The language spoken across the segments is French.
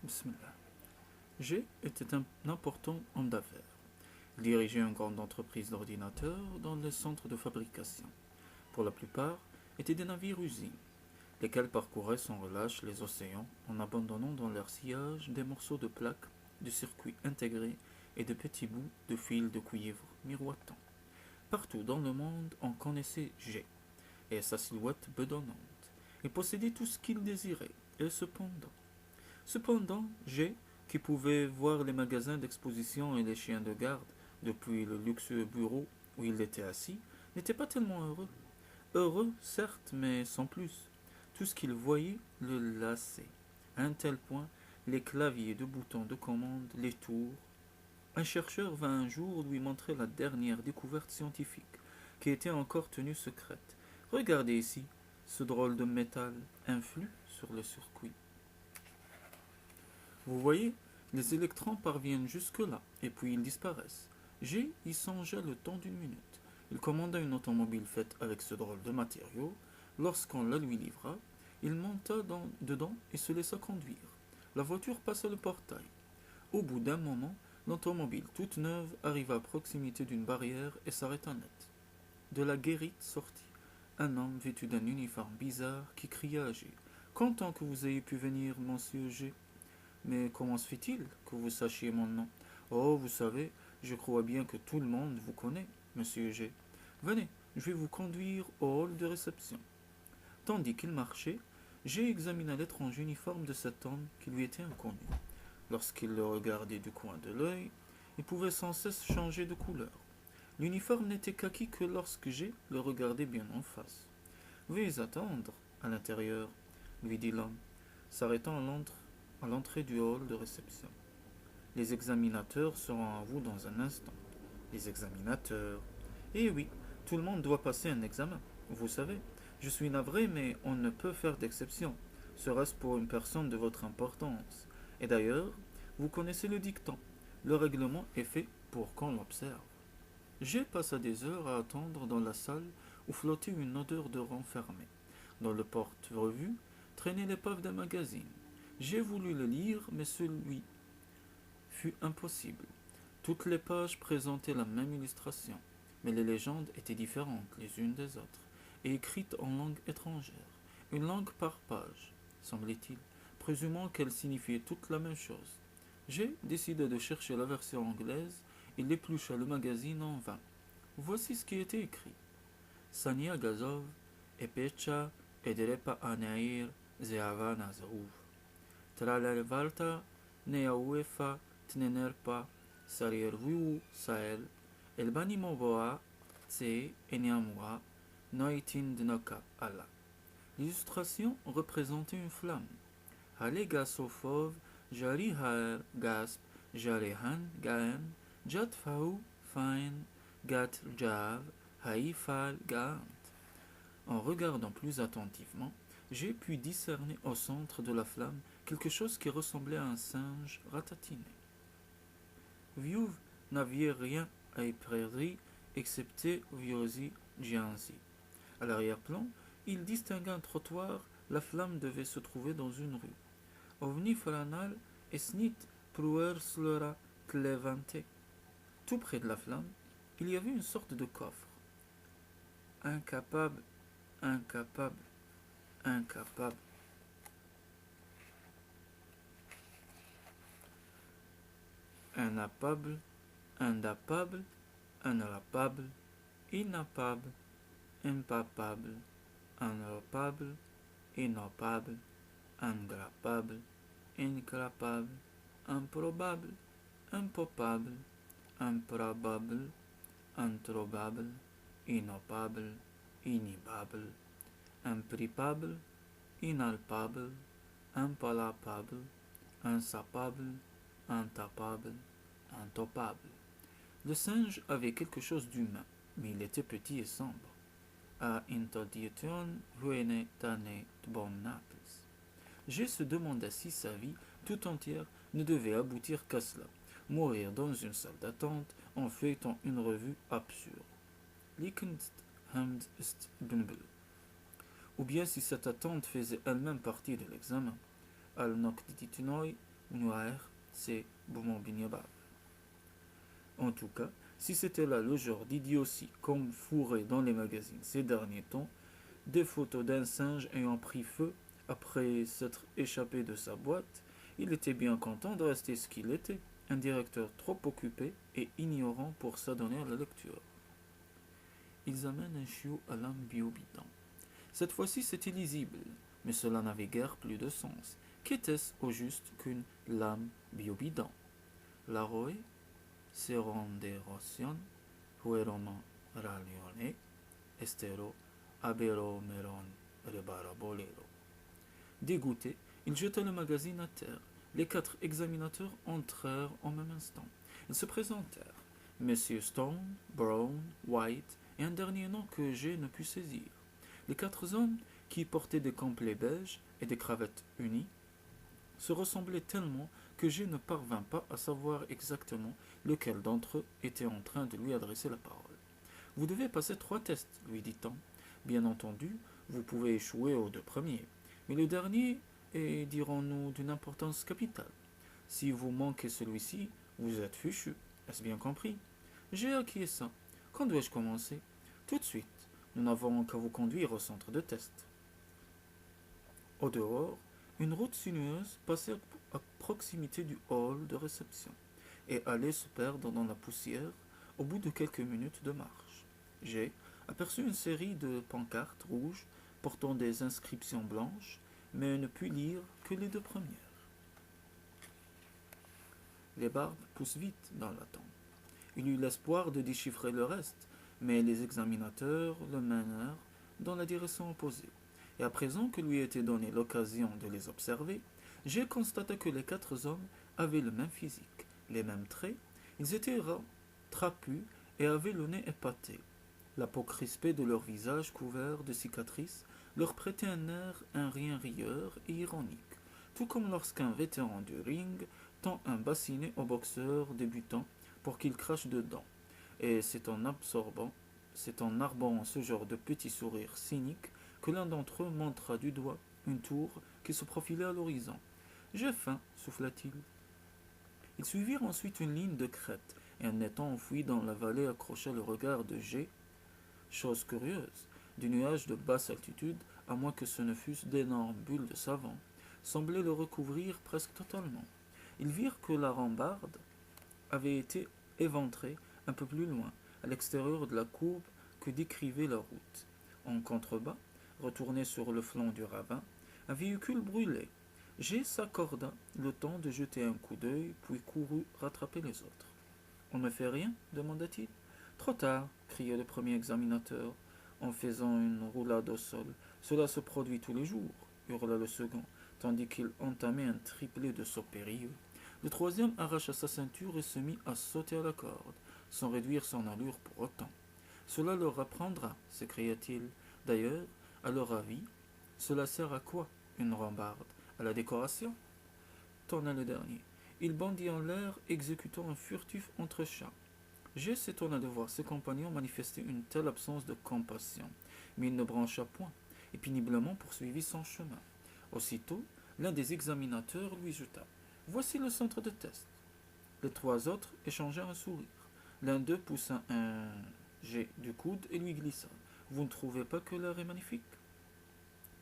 Bismillah. G était un important homme d'affaires. Il dirigeait une grande entreprise d'ordinateurs dans les centres de fabrication. Pour la plupart, étaient des navires-usines, lesquels parcouraient sans relâche les océans en abandonnant dans leur sillage des morceaux de plaques, de circuits intégrés et de petits bouts de fils de cuivre miroitants. Partout dans le monde, on connaissait G et sa silhouette bedonnante. Il possédait tout ce qu'il désirait, et cependant, G, qui pouvait voir les magasins d'exposition et les chiens de garde depuis le luxueux bureau où il était assis, n'était pas tellement heureux. Heureux, certes, mais sans plus. Tout ce qu'il voyait le lassait. À un tel point, les claviers de boutons de commande, les tours. Un chercheur vint un jour lui montrer la dernière découverte scientifique, qui était encore tenue secrète. Regardez ici, ce drôle de métal influe sur le circuit. Vous voyez, les électrons parviennent jusque-là, et puis ils disparaissent. G y songea le temps d'une minute. Il commanda une automobile faite avec ce drôle de matériau. Lorsqu'on la lui livra, il monta dedans et se laissa conduire. La voiture passa le portail. Au bout d'un moment, l'automobile toute neuve arriva à proximité d'une barrière et s'arrêta net. De la guérite sortit un homme vêtu d'un uniforme bizarre qui cria à G. Content que vous ayez pu venir, monsieur G. Mais comment se fait-il que vous sachiez mon nom? Oh, vous savez, je crois bien que tout le monde vous connaît, monsieur G. Venez, je vais vous conduire au hall de réception. Tandis qu'il marchait, G examina l'étrange uniforme de cet homme qui lui était inconnu. Lorsqu'il le regardait du coin de l'œil, il pouvait sans cesse changer de couleur. L'uniforme n'était kaki que lorsque G le regardait bien en face. Veuillez attendre, à l'intérieur, lui dit l'homme, s'arrêtant à l'entrée du hall de réception. Les examinateurs seront à vous dans un instant. Les examinateurs. Eh oui, tout le monde doit passer un examen. Vous savez, je suis navré, mais on ne peut faire d'exception. Serait-ce pour une personne de votre importance? Et d'ailleurs, vous connaissez le dicton. Le règlement est fait pour qu'on l'observe. J'ai passé des heures à attendre dans la salle où flottait une odeur de renfermé. Dans le porte-revue traînait l'épave d'un magazine. J'ai voulu le lire, mais celui fut impossible. Toutes les pages présentaient la même illustration, mais les légendes étaient différentes les unes des autres, et écrites en langue étrangère, une langue par page, semblait-il, présumant qu'elles signifiaient toutes la même chose. J'ai décidé de chercher la version anglaise et l'éplucha le magazine en vain. Voici ce qui était écrit. Sania Gazov, Epecha, Ederepa Anair, Zeava Nazaouf. Tralalvalta, Neauefa, Tnenerpa, Sariervu, Sael, Elbanimovoa, Tse, Eniamua, Noitin Dnoka, Allah. L'illustration représentait une flamme. Halega Sofov, Jari Haer, Gasp, Jarehan, Gaen, Jat Fau, Fain, Gat Jav, Haifal, Gaant. En regardant plus attentivement, j'ai pu discerner au centre de la flamme quelque chose qui ressemblait à un singe ratatiné. Viuv n'avait rien à y perdre excepté Viosi Gianzi. À l'arrière-plan, il distingua un trottoir, la flamme devait se trouver dans une rue. Ovni Franal Esnit Pruerslera Clevante. Tout près de la flamme, il y avait une sorte de coffre. Incapable, incapable, incapable. Inapable, indapable, inrapable, inappable, impapable, unrapable, inoppable, ingrappable, incrapable, improbable, impopable, improbable, introbable, inoppable, inhibable, impripable, inalpable, impalpable, insapable, intapable, intopable. Le singe avait quelque chose d'humain, mais il était petit et sombre. A intodition ruine tane tbomnaples. J'ai se demanda si sa vie tout entière ne devait aboutir qu'à cela, mourir dans une salle d'attente en feuilletant une revue absurde. Likenst hamd ist bunbel. Ou bien si cette attente faisait elle-même partie de l'examen. Al nokditinoi Noir, c'est Boumambinyabab. En tout cas, si c'était là le genre d'idiotie comme fourré dans les magazines ces derniers temps, des photos d'un singe ayant pris feu après s'être échappé de sa boîte, il était bien content de rester ce qu'il était, un directeur trop occupé et ignorant pour s'adonner à la lecture. Ils amènent un chiot à l'âme biobidant. Cette fois-ci c'était lisible, mais cela n'avait guère plus de sens. Qu'était-ce au juste qu'une lame biobidant? La roe seronderosion fueron ralione estero aberomeron rebarabolero. Dégoûté, il jeta le magazine à terre. Les 4 examinateurs entrèrent en même instant. Ils se présentèrent. Messieurs Stone, Brown, White et un dernier nom que j'ai ne put saisir. Les 4 hommes, qui portaient des complets beiges et des cravates unies, se ressemblaient tellement que G ne parvint pas à savoir exactement lequel d'entre eux était en train de lui adresser la parole. Vous devez passer 3 tests, lui dit-on. Bien entendu, vous pouvez échouer aux 2 premiers, mais le dernier est, dirons-nous, d'une importance capitale. Si vous manquez celui-ci, vous êtes fichu. Est-ce bien compris? J'ai acquis ça. Quand dois-je commencer? Tout de suite. Nous n'avons qu'à vous conduire au centre de test. Au dehors, une route sinueuse passait à proximité du hall de réception et allait se perdre dans la poussière au bout de quelques minutes de marche. J'ai aperçu une série de pancartes rouges portant des inscriptions blanches, mais ne put lire que les 2 premières. Les barbes poussent vite dans la tombe. Il eut l'espoir de déchiffrer le reste, mais les examinateurs le menèrent dans la direction opposée. Et à présent que lui était donnée l'occasion de les observer, j'ai constaté que les 4 hommes avaient le même physique, les mêmes traits, ils étaient trapus et avaient le nez épaté. La peau crispée de leur visage couvert de cicatrices leur prêtait un rien rieur et ironique, tout comme lorsqu'un vétéran du ring tend un bassinet au boxeur débutant pour qu'il crache dedans. Et c'est en arborant ce genre de petit sourire cynique que l'un d'entre eux montra du doigt une tour qui se profilait à l'horizon. J'ai faim, souffla-t-il. Ils suivirent ensuite une ligne de crête, et un étang enfoui dans la vallée accrocha le regard de G. Chose curieuse, du nuage de basse altitude, à moins que ce ne fussent d'énormes bulles de savon, semblaient le recouvrir presque totalement. Ils virent que la rambarde avait été éventrée un peu plus loin, à l'extérieur de la courbe que décrivait la route. En contrebas, retourné sur le flanc du ravin, un véhicule brûlait. G s'accorda le temps de jeter un coup d'œil, puis courut rattraper les autres. On ne fait rien? Demanda-t-il. Trop tard, cria le premier examinateur, en faisant une roulade au sol. Cela se produit tous les jours, hurla le second, tandis qu'il entamait un triplé de sauts périlleux. Le troisième arracha sa ceinture et se mit à sauter à la corde, sans réduire son allure pour autant. Cela leur apprendra, s'écria-t-il. D'ailleurs, à leur avis, cela sert à quoi, une rambarde? À la décoration? Tonna le dernier. Il bondit en l'air, exécutant un furtif entrechat. G s'étonna de voir ses compagnons manifester une telle absence de compassion, mais il ne brancha point, et péniblement poursuivit son chemin. Aussitôt, l'un des examinateurs lui jeta. Voici le centre de test. Les 3 autres échangèrent un sourire. L'un d'eux poussa un jet du coude et lui glissa. Vous ne trouvez pas que l'air est magnifique?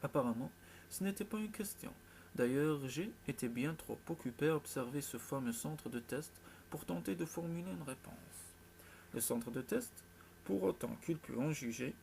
Apparemment, ce n'était pas une question. D'ailleurs, G était bien trop occupé à observer ce fameux centre de test pour tenter de formuler une réponse. Le centre de test, pour autant qu'il pût en juger,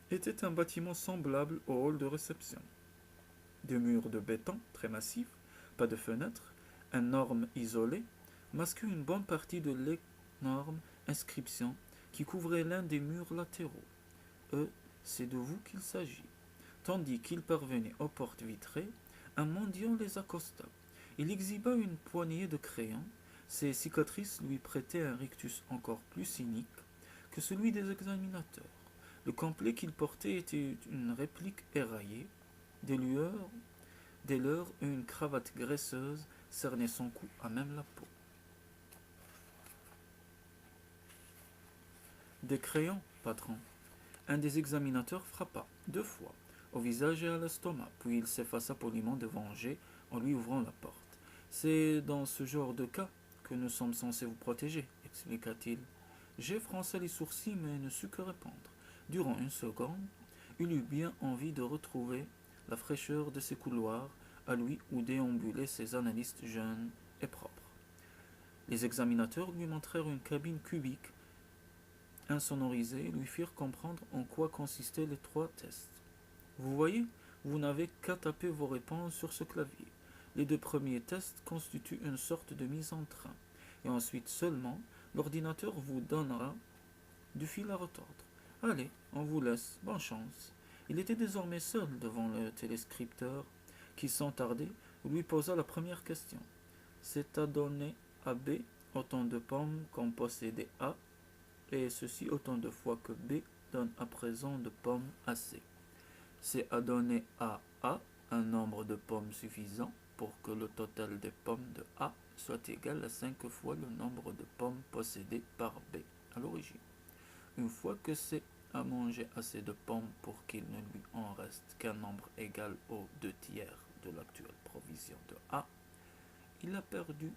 était un bâtiment semblable au hall de réception. Des murs de béton très massifs, pas de fenêtres, un orme isolé, masquait une bonne partie de l'énorme inscription qui couvrait l'un des murs latéraux. C'est de vous qu'il s'agit. Tandis qu'il parvenait aux portes vitrées, un mendiant les accosta. Il exhiba une poignée de crayons. Ses cicatrices lui prêtaient un rictus encore plus cynique que celui des examinateurs. Le complet qu'il portait était une réplique éraillée. Dès lors, une cravate graisseuse cernait son cou à même la peau. Des crayons, patron. Un des examinateurs frappa, 2 fois, au visage et à l'estomac, puis il s'effaça poliment devant G en lui ouvrant la porte. C'est dans ce genre de cas que nous sommes censés vous protéger, expliqua-t-il. J'ai froncé les sourcils mais ne sut que répondre. Durant une seconde, il eut bien envie de retrouver la fraîcheur de ces couloirs à lui où déambulaient ces analystes jeunes et propres. Les examinateurs lui montrèrent une cabine cubique insonorisée et lui firent comprendre en quoi consistaient les 3 tests. Vous voyez, vous n'avez qu'à taper vos réponses sur ce clavier. Les 2 premiers tests constituent une sorte de mise en train, et ensuite seulement, l'ordinateur vous donnera du fil à retordre. Allez, on vous laisse, bonne chance. Il était désormais seul devant le téléscripteur, qui sans tarder lui posa la première question. C'est à donner à B autant de pommes qu'en possédait A, et ceci autant de fois que B donne à présent de pommes à C. C'est à donner à A un nombre de pommes suffisant pour que le total des pommes de A soit égal à 5 fois le nombre de pommes possédées par B à l'origine. Une fois que C a mangé assez de pommes pour qu'il ne lui en reste qu'un nombre égal aux 2 tiers de l'actuelle provision de A, il a perdu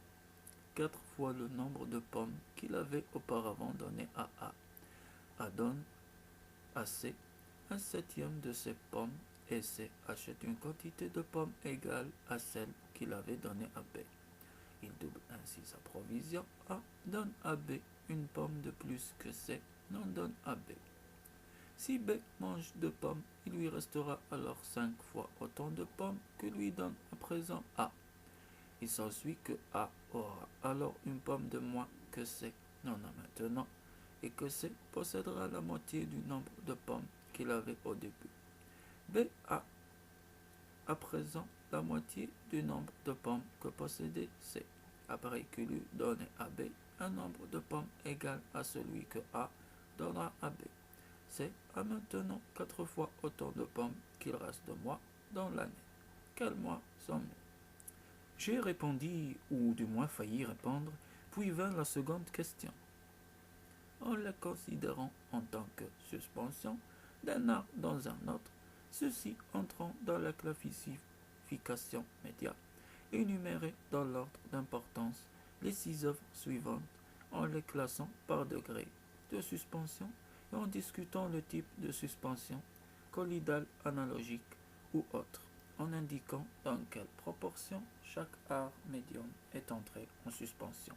4 fois le nombre de pommes qu'il avait auparavant donné à A. A donne à C un septième de ces pommes et C achète une quantité de pommes égale à celle qu'il avait donnée à B. Il double ainsi sa provision. A donne à B une pomme de plus que C n'en donne à B. Si B mange 2 pommes, il lui restera alors 5 fois autant de pommes que lui donne à présent A. Il s'ensuit que A aura alors une pomme de moins que C n'en a maintenant, et que C possédera la moitié du nombre de pommes qu'il avait au début. B a à présent la moitié du nombre de pommes que possédait C, après qu'il eut donné à B un nombre de pommes égal à celui que A donnera à B. C a maintenant 4 fois autant de pommes qu'il reste de mois dans l'année. Quel mois sommes-nous? J'ai répondu, ou du moins failli répondre, puis vint la seconde question. En le considérant en tant que suspension d'un art dans un autre, ceci entrant dans la classification média, énumérée dans l'ordre d'importance les 6 œuvres suivantes en les classant par degré de suspension et en discutant le type de suspension, colloïdale, analogique ou autre, en indiquant dans quelle proportion chaque art médium est entré en suspension.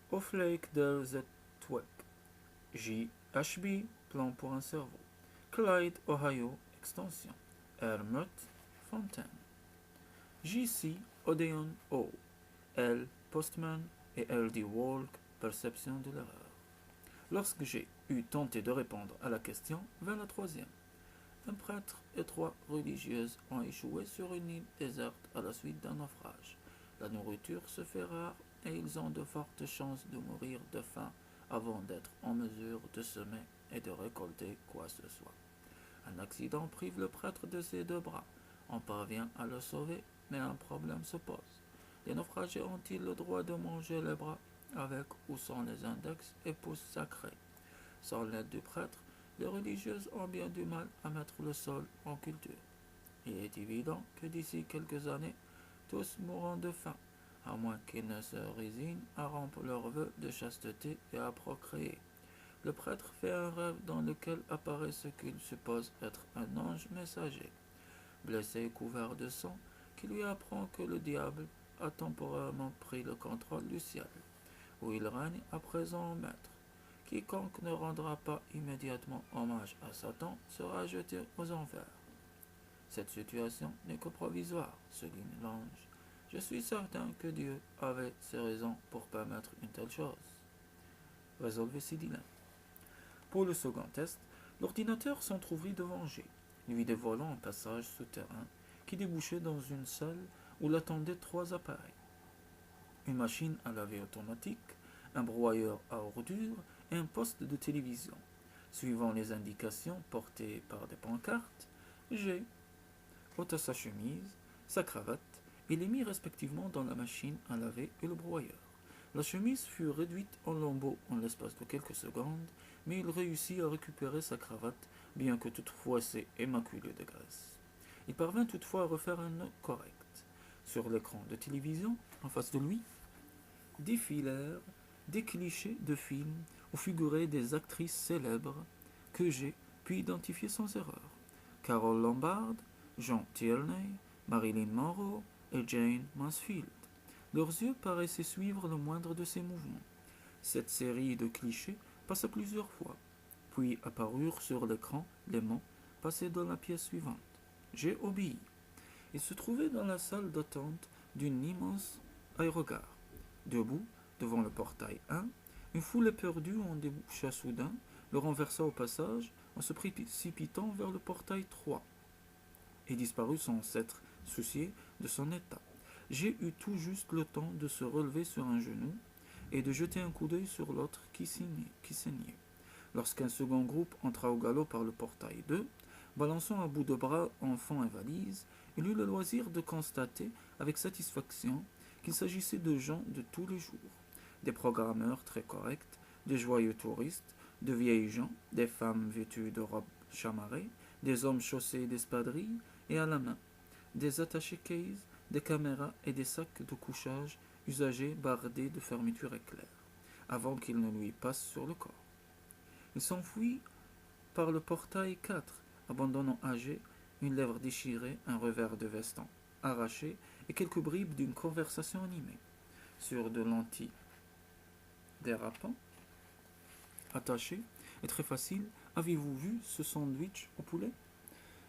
Oflake der Zetweg, J.H.B. Plan pour un cerveau, Clyde, Ohio, extension, Hermut, Fontaine, J.C. Odeon O, L. Postman et L.D. Walk, perception de l'erreur. Lorsque j'ai eu tenté de répondre à la question, vint la troisième. Un prêtre et 3 religieuses ont échoué sur une île déserte à la suite d'un naufrage. La nourriture se fait rare et ils ont de fortes chances de mourir de faim avant d'être en mesure de semer et de récolter quoi que ce soit. Un accident prive le prêtre de ses 2 bras. On parvient à le sauver, mais un problème se pose. Les naufragés ont-ils le droit de manger les bras avec ou sans les index et pouces sacrés? Sans l'aide du prêtre, les religieuses ont bien du mal à mettre le sol en culture. Il est évident que d'ici quelques années, tous mourront de faim, à moins qu'ils ne se résignent à rompre leurs vœux de chasteté et à procréer. Le prêtre fait un rêve dans lequel apparaît ce qu'il suppose être un ange messager, blessé et couvert de sang, qui lui apprend que le diable a temporairement pris le contrôle du ciel, où il règne à présent en maître. Quiconque ne rendra pas immédiatement hommage à Satan sera jeté aux enfers. Cette situation n'est que provisoire, souligne l'ange. Je suis certain que Dieu avait ses raisons pour permettre une telle chose. Résolvez ces dilemmes. Pour le second test, l'ordinateur s'entr'ouvrit devant G, lui dévoilant un passage souterrain qui débouchait dans une salle où l'attendaient 3 appareils. Une machine à laver automatique, un broyeur à ordures et un poste de télévision. Suivant les indications portées par des pancartes, G ôta sa chemise, sa cravate et les mit respectivement dans la machine à laver et le broyeur. La chemise fut réduite en lambeaux en l'espace de quelques secondes, mais il réussit à récupérer sa cravate, bien que toute fouettée et maculée de graisse. Il parvint toutefois à refaire un nœud correct. Sur l'écran de télévision, en face de lui, défilèrent des clichés de films où figuraient des actrices célèbres que j'ai pu identifier sans erreur. Carole Lombard, Jean Tierney, Marilyn Monroe et Jane Mansfield. Leurs yeux paraissaient suivre le moindre de ces mouvements. Cette série de clichés passa plusieurs fois, puis apparurent sur l'écran les mots passés dans la pièce suivante. J'ai obéi. Il se trouvait dans la salle d'attente d'une immense aérogare. Debout, devant le portail 1, une foule éperdue en déboucha soudain, le renversa au passage en se précipitant vers le portail 3 et disparut sans s'être soucié de son état. J'ai eu tout juste le temps de se relever sur un genou et de jeter un coup d'œil sur l'autre qui saignait. Lorsqu'un second groupe entra au galop par le portail 2, balançant à bout de bras enfants et valises, il eut le loisir de constater avec satisfaction qu'il s'agissait de gens de tous les jours, des programmeurs très corrects, des joyeux touristes, de vieilles gens, des femmes vêtues de robes chamarrées, des hommes chaussés d'espadrilles et à la main, des attachés cases, des caméras et des sacs de couchage usagés bardés de fermetures éclairs, avant qu'ils ne lui passent sur le corps. Il s'enfuit par le portail 4, abandonnant âgé, une lèvre déchirée, un revers de veston arraché et quelques bribes d'une conversation animée. Sur de lentilles dérapant, attaché et très facile, avez-vous vu ce sandwich au poulet?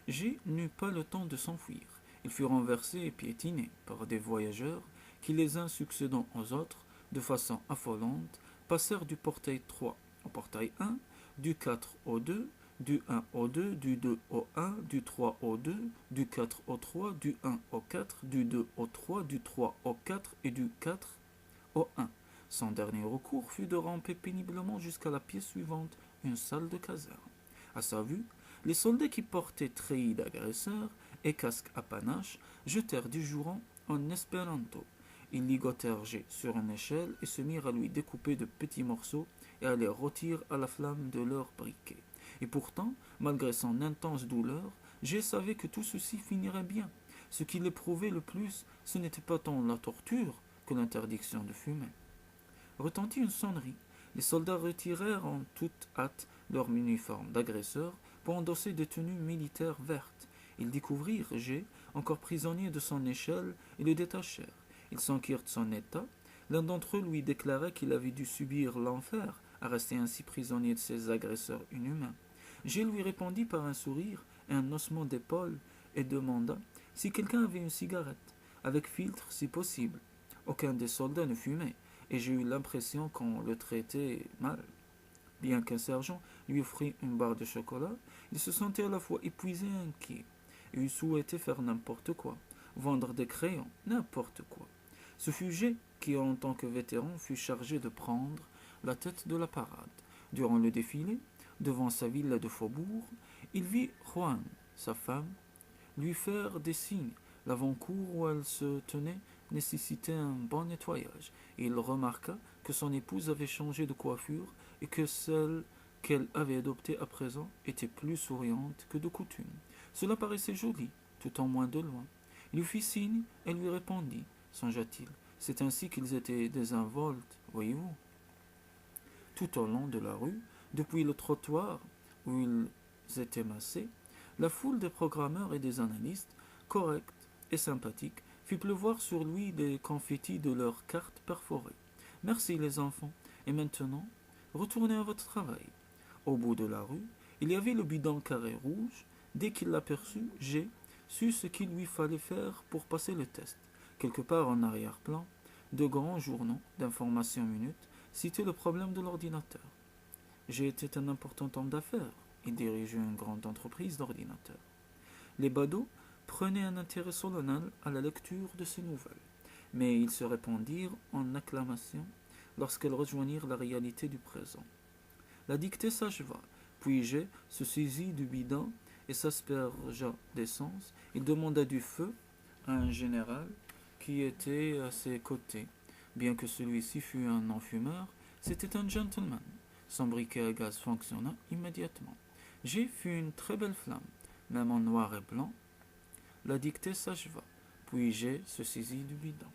J'ai n'eut pas le temps de s'enfuir. Il fut renversé et piétiné par des voyageurs qui, les uns succédant aux autres, de façon affolante, passèrent du portail 3 au portail 1, du 4 au 2, du 1 au 2, du 2 au 1, du 3 au 2, du 4 au 3, du 1 au 4, du 2 au 3, du 3 au 4 et du 4 au 1. Son dernier recours fut de ramper péniblement jusqu'à la pièce suivante, une salle de caserne. À sa vue, les soldats qui portaient treillis d'agresseurs et casques à panache jetèrent du jurons en espéranto. Ils ligotèrent G sur une échelle et se mirent à lui découper de petits morceaux et à les rôtir à la flamme de leur briquet. Et pourtant, malgré son intense douleur, G savait que tout ceci finirait bien. Ce qui l'éprouvait le plus, ce n'était pas tant la torture que l'interdiction de fumer. Retentit une sonnerie. Les soldats retirèrent en toute hâte leur uniforme d'agresseurs pour endosser des tenues militaires vertes. Ils découvrirent G, encore prisonnier de son échelle, et le détachèrent. Ils s'enquirent de son état. L'un d'entre eux lui déclara qu'il avait dû subir l'enfer à rester ainsi prisonnier de ses agresseurs inhumains. G lui répondit par un sourire et un haussement d'épaule et demanda si quelqu'un avait une cigarette, avec filtre si possible. Aucun des soldats ne fumait, et j'ai eu l'impression qu'on le traitait mal. Bien qu'un sergent lui offrit une barre de chocolat, il se sentait à la fois épuisé et inquiet, et il souhaitait faire n'importe quoi, vendre des crayons, n'importe quoi. Ce fut G qui, en tant que vétéran, fut chargé de prendre la tête de la parade. Durant le défilé, devant sa villa de faubourg, il vit Juan, sa femme, lui faire des signes. L'avant-cour où elle se tenait nécessitait un bon nettoyage, et il remarqua que son épouse avait changé de coiffure et que celle qu'elle avait adoptée à présent était plus souriante que de coutume. Cela paraissait joli, tout en moins de loin. Il lui fit signe et lui répondit, songea-t-il. C'est ainsi qu'ils étaient désinvoltes, voyez-vous. Tout au long de la rue, depuis le trottoir où ils étaient massés, la foule des programmeurs et des analystes, corrects et sympathiques, fit pleuvoir sur lui des confettis de leurs cartes perforées. Merci les enfants, et maintenant, retournez à votre travail. Au bout de la rue, il y avait le bidon carré rouge. Dès qu'il l'aperçut, G sut ce qu'il lui fallait faire pour passer le test. Quelque part en arrière-plan, de grands journaux d'information minute citaient le problème de l'ordinateur. G était un important homme d'affaires. Il dirigeait une grande entreprise d'ordinateurs. Les badauds prenaient un intérêt solennel à la lecture de ces nouvelles, mais ils se répandirent en acclamations lorsqu'elles rejoignirent la réalité du présent. La dictée s'acheva, puis G se saisit du bidon et s'aspergea d'essence. Il demanda du feu à un général qui était à ses côtés. Bien que celui-ci fût un non-fumeur, c'était un gentleman. Son briquet à gaz fonctionna immédiatement. G fut une très belle flamme, même en noir et blanc. La dictée s'acheva. Puis G se saisit du bidon.